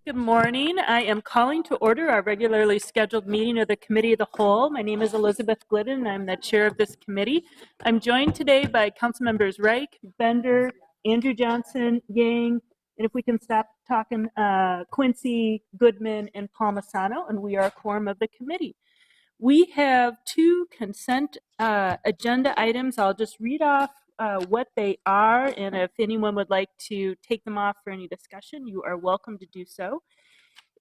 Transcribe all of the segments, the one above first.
Good morning. I am calling to order our regularly scheduled meeting of the Committee of the Whole. My name is Elizabeth Glidden, and I'm the chair of this committee. I'm joined today by council members Reich, Bender, Andrew Johnson, Yang, and if we can stop talking, Quincy, Goodman, and Palmisano, and we are a quorum of the committee. We have two consent agenda items. I'll just read off what they are, and if anyone would like to take them off for any discussion, you are welcome to do so.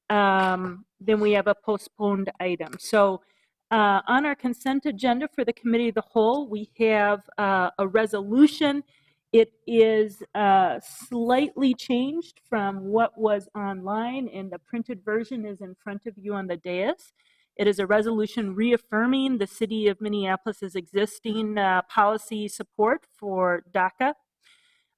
Then we have a postponed item. So on our consent agenda for the Committee of the Whole, we have a resolution. It is slightly changed from what was online, and the printed version is in front of you on the dais. It is a resolution reaffirming the City of Minneapolis's existing policy support for DACA.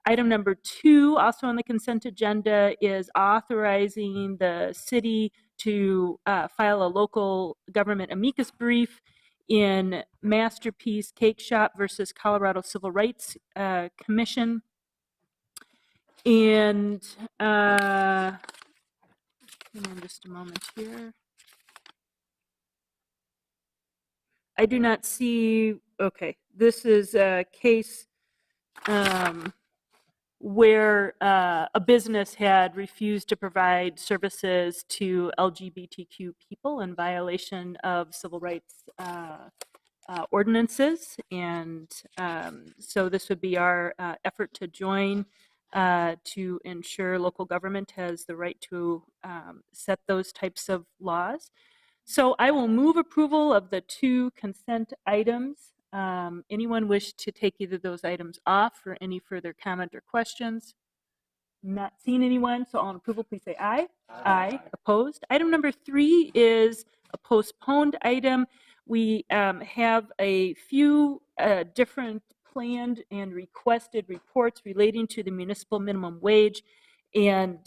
Item number 2, also on the consent agenda, is authorizing the city to file a local government amicus brief in Masterpiece Cake Shop versus Colorado Civil Rights Commission. And hang on just a moment here. I do not see, okay, this is a case where a business had refused to provide services to LGBTQ people in violation of civil rights ordinances. And so this would be our effort to join to ensure local government has the right to set those types of laws. So I will move approval of the two consent items. Anyone wish to take either of those items off for any further comment or questions? Not seeing anyone, so on approval, please say aye. Aye. Opposed? Item number 3 is a postponed item. We have a few different planned and requested reports relating to the municipal minimum wage. And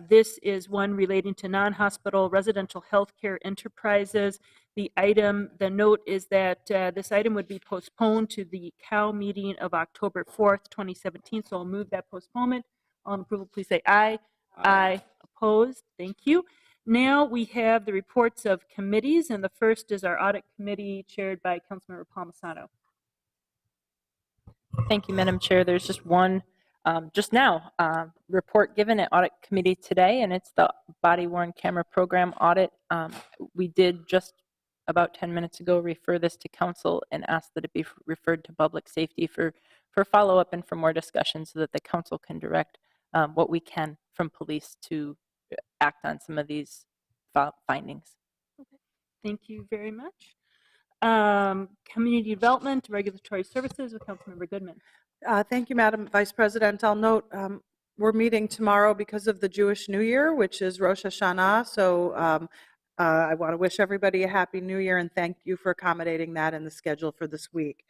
this is one relating to non-hospital residential healthcare enterprises. The note is that this item would be postponed to the COW meeting of October 4th, 2017. So I'll move that postponement. On approval, please say aye. Aye. Opposed? Thank you. Now we have the reports of committees, and the first is our audit committee chaired by Councilmember Palmisano. Thank you, Madam Chair. There's just one just now report given at audit committee today, and it's the body worn camera program audit. We did just about 10 minutes ago refer this to council and ask that it be referred to public safety for follow-up and for more discussion so that the council can direct what we can from police to act on some of these findings. Okay. Thank you very much. Community Development, Regulatory Services with Councilmember Goodman. Thank you, Madam Vice President. I'll note we're meeting tomorrow because of the Jewish New Year, which is Rosh Hashanah. So I want to wish everybody a Happy New Year and thank you for accommodating that in the schedule for this week.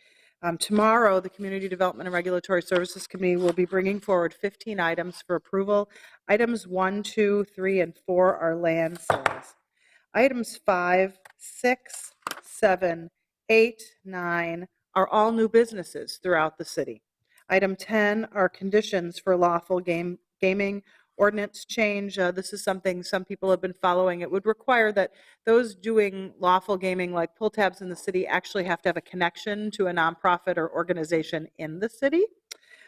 Tomorrow, the Community Development and Regulatory Services Committee will be bringing forward 15 items for approval. Items 1, 2, 3, and 4 are land sales. Items 5, 6, 7, 8, 9 are all new businesses throughout the city. Item 10 are conditions for lawful gaming ordinance change. This is something some people have been following. It would require that those doing lawful gaming like pull tabs in the city actually have to have a connection to a nonprofit or organization in the city.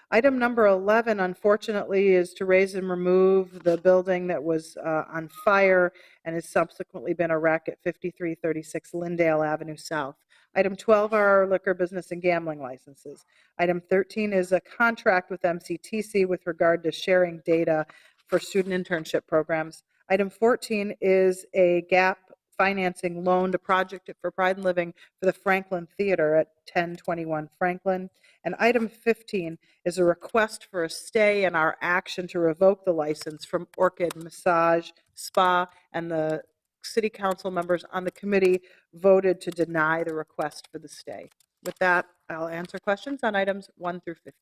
Item number 11, unfortunately, is to raise and remove the building that was on fire and has subsequently been a wreck at 5336 Lindale Avenue South. Item 12 are liquor, business, and gambling licenses. Item 13 is a contract with MCTC with regard to sharing data for student internship programs. Item 14 is a gap financing loan to Project for Pride and Living for the Franklin Theater at 1021 Franklin. And item 15 is a request for a stay in our action to revoke the license from Orchid Massage Spa, and the city council members on the committee voted to deny the request for the stay. With that, I'll answer questions on items 1 through 15.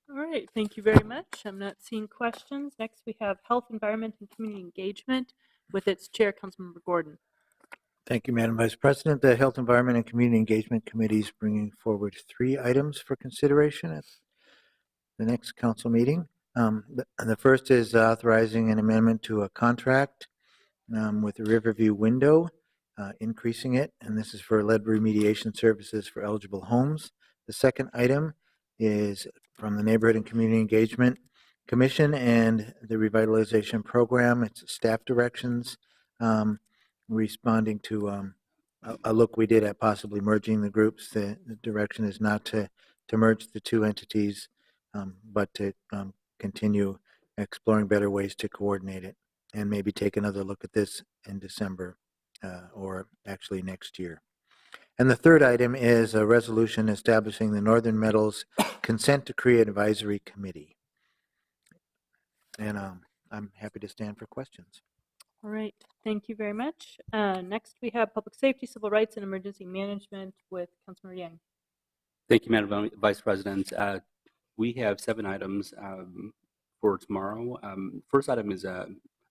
All right, thank you very much. I'm not seeing questions. Next, we have Health, Environment, and Community Engagement with its chair, Councilmember Gordon. Thank you, Madam Vice President. The Health, Environment, and Community Engagement Committee is bringing forward 3 items for consideration at the next council meeting. The first is authorizing an amendment to a contract with the Riverview Window, increasing it, and this is for lead remediation services for eligible homes. The second item is from the Neighborhood and Community Engagement Commission and the Revitalization Program. It's staff directions responding to a look we did at possibly merging the groups. The direction is not to merge the two entities, but to continue exploring better ways to coordinate it and maybe take another look at this in December or actually next year. And the third item is a resolution establishing the Northern Metals Consent Decree Advisory Committee. And I'm happy to stand for questions. All right, thank you very much. Next, we have Public Safety, Civil Rights, and Emergency Management with Councilmember Yang. Thank you, Madam Vice President. We have 7 items for tomorrow. First item is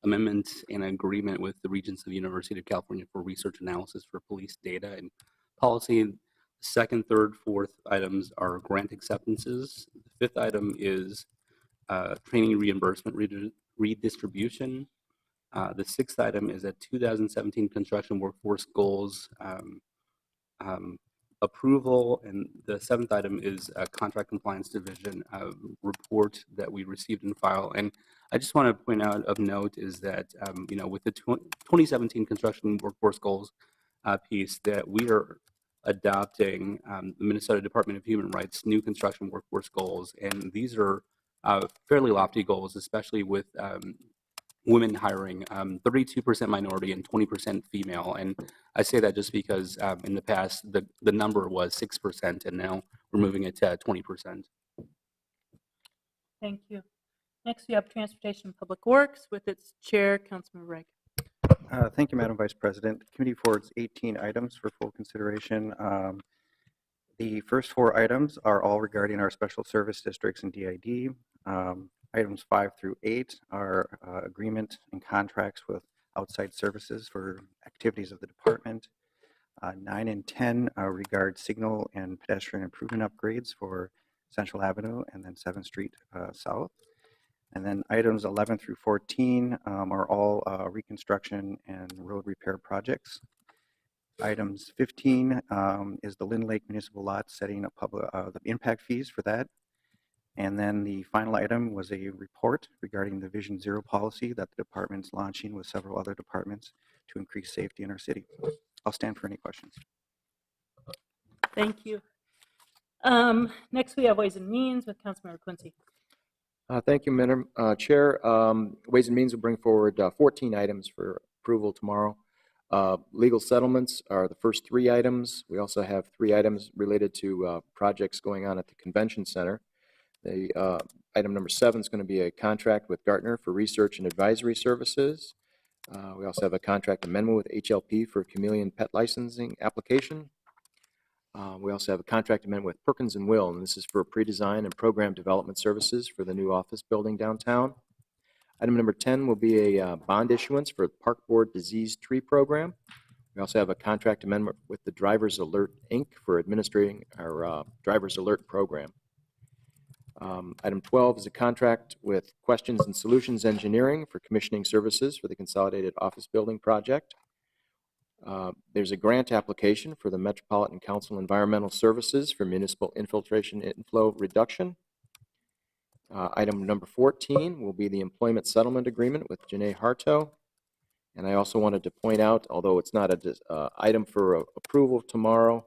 amendment and agreement with the Regents of the University of California for research analysis for police data and policy. Second, third, fourth items are grant acceptances. The fifth item is training reimbursement redistribution. The sixth item is a 2017 construction workforce goals approval, and the seventh item is a contract compliance division report that we received in file. And I just want to point out of note is that with the 2017 construction workforce goals piece, that we are adopting the Minnesota Department of Human Rights new construction workforce goals, and these are fairly lofty goals, especially with women hiring 32% minority and 20% female. And I say that just because in the past, the number was 6%, and now we're moving it to 20%. Thank you. Next, we have Transportation and Public Works with its chair, Councilmember Reich. Thank you, Madam Vice President. The committee forwards 18 items for full consideration. The first 4 items are all regarding our special service districts and DID. Items 5 through 8 are agreement and contracts with outside services for activities of the department. 9 and 10 regard signal and pedestrian improvement upgrades for Central Avenue and then 7th Street South. And then items 11 through 14 are all reconstruction and road repair projects. Items 15 is the Lynn Lake Municipal Lot, setting up the impact fees for that. And then the final item was a report regarding the Vision Zero policy that the department's launching with several other departments to increase safety in our city. I'll stand for any questions. Thank you. Next, we have Ways and Means with Councilmember Quincy. Thank you, Madam Chair. Ways and Means will bring forward 14 items for approval tomorrow. Legal settlements are the first 3 items. We also have 3 items related to projects going on at the Convention Center. The item number 7 is going to be a contract with Gartner for research and advisory services. We also have a contract amendment with HLP for chameleon pet licensing application. We also have a contract amendment with Perkins & Will, and this is for pre-design and program development services for the new office building downtown. Item number 10 will be a bond issuance for the Park Board Disease Tree Program. We also have a contract amendment with the Drivers Alert, Inc. for administrating our Drivers Alert program. Item 12 is a contract with Questions and Solutions Engineering for commissioning services for the Consolidated Office Building Project. There's a grant application for the Metropolitan Council Environmental Services for municipal infiltration inflow reduction. Item number 14 will be the employment settlement agreement with Janae Harto. And I also wanted to point out, although it's not an item for approval tomorrow,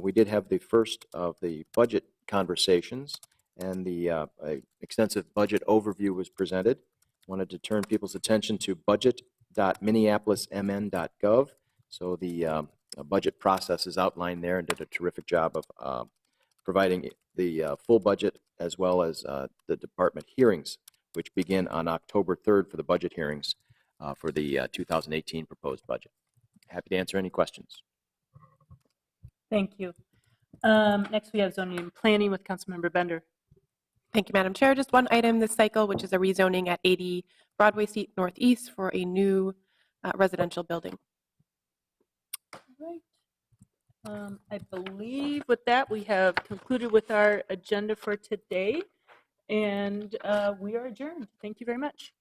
we did have the first of the budget conversations, and the extensive budget overview was presented. Wanted to turn people's attention to budget.minneapolismn.gov. So the budget process is outlined there, and did a terrific job of providing the full budget as well as the department hearings, which begin on October 3rd for the budget hearings for the 2018 proposed budget. Happy to answer any questions. Thank you. Next, we have Zoning and Planning with Councilmember Bender. Thank you, Madam Chair. Just one item this cycle, which is a rezoning at 80 Broadway Street Northeast for a new residential building. All right. I believe with that, we have concluded with our agenda for today. And we are adjourned. Thank you very much.